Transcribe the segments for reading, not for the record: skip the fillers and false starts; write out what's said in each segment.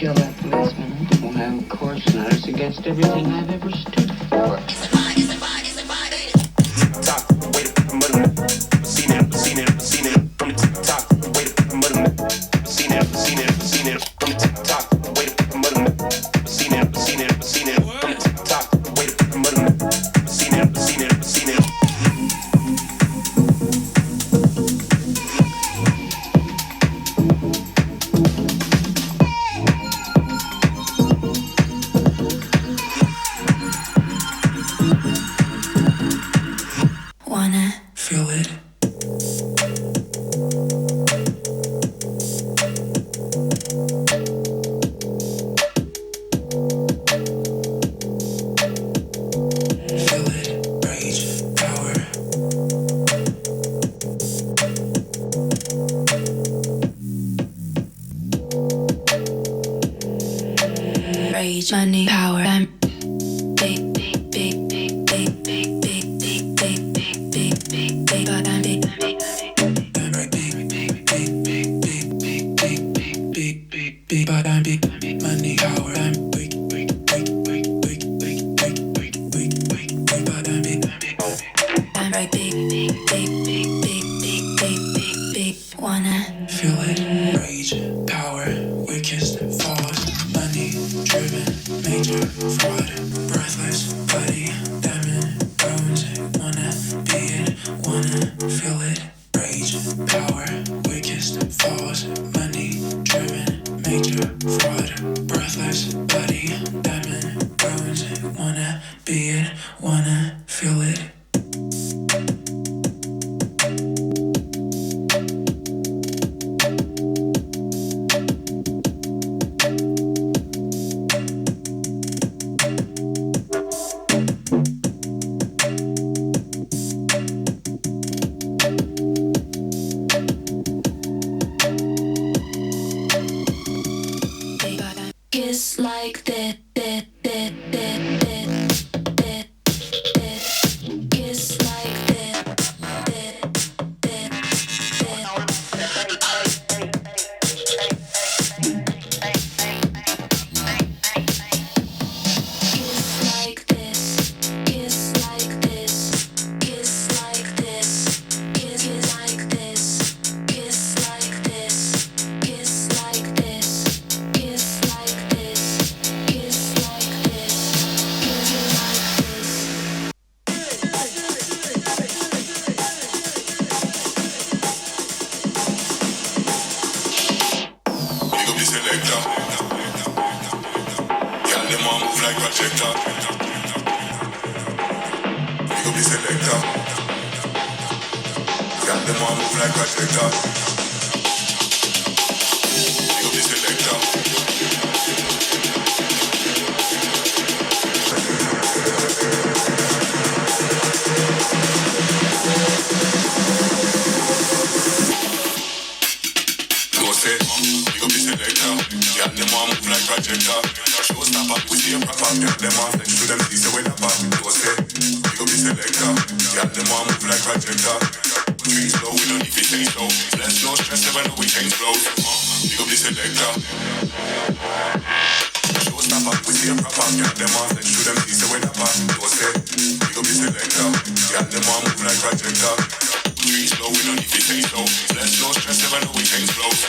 kill that policeman. Well, of course not. It's against everything I've ever stood for. Top, wait a minute. Seen it from the top. Wait a minute. Seen it from the top. Wait a minute. Seen it from the top. Wait a minute. Seen it. Feel it. Feel it. Rage, power. Rage, money, power. I'm big, big, big, big, big, big, big, big, big, big, big, big, big, but I'm big. I'm right big, big, big, big, big, big, big, big, big, big, big, but I'm big. Money, power. I'm weak, weak, weak, weak, weak, weak, weak, weak, weak, weak, weak, but I'm big. I'm right big, big, big, big, big, big, big, big, big. Wanna feel it. Rage, power, weakest, falls, money, driven, major, fraud, breathless, body, diamond, bones, wanna be it, wanna feel it. Rage, power, weakest, falls, money, driven, major, fraud, breathless, body, diamond, bones, wanna be it, wanna feel it. Kiss like that, that, that, that, that, that, that. Kiss like that, that, that, kiss like this, kiss like this, kiss like this, kiss like this, kiss like this, kiss like this, kiss like this, kiss like Big up the selector. Y'all them want move like projector. Big up the selector. Y'all them want move like projector. Big up the selector. Go say, big up the selector. Y'all them want move like projector. Showstopper, we stay proper. Y'all them want flex to them see when I pop. Go say, big up the selector. Y'all them want move like projector. Trees low, we don't need to change slow. There's no stress, never know we change flows. Big up the selector. Showstopper, we stay proper. Y'all them want flex to them see when I pop. Go say, big up the selector. Y'all them want move like projector. Trees low, we don't need to change slow. There's no stress, never know we change flows.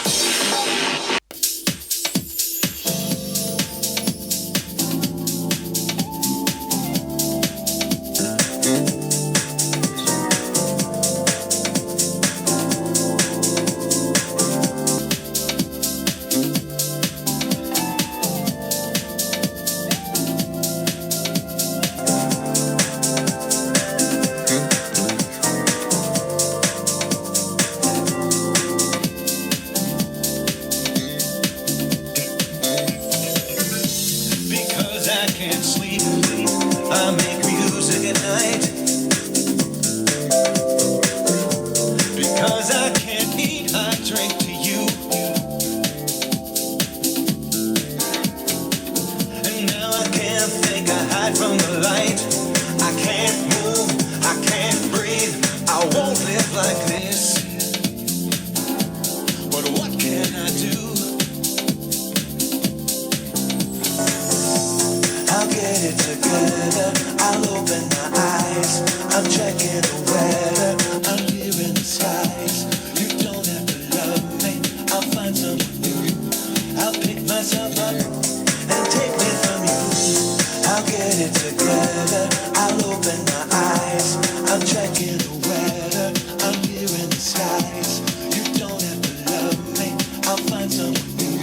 my eyes. I'm checking the weather, I'm hearing the skies. You don't have to love me, I'll find someone new.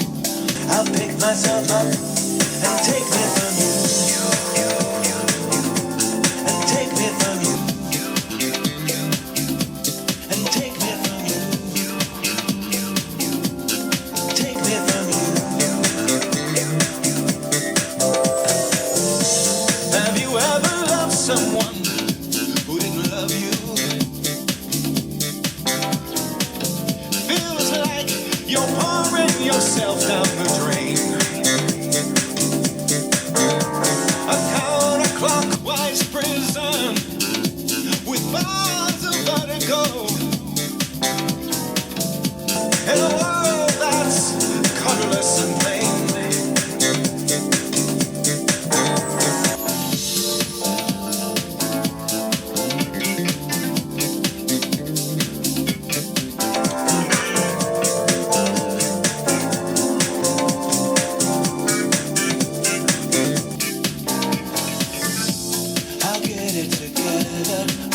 I'll pick myself up and take me from you. And take me from you. And take me from you. Take me from you. Have you ever loved someone who didn't love you? Feels like you're pouring yourself down the drain. A counterclockwise prison with bars of vertigo. In a world that's colorless and plain. I'll get it together.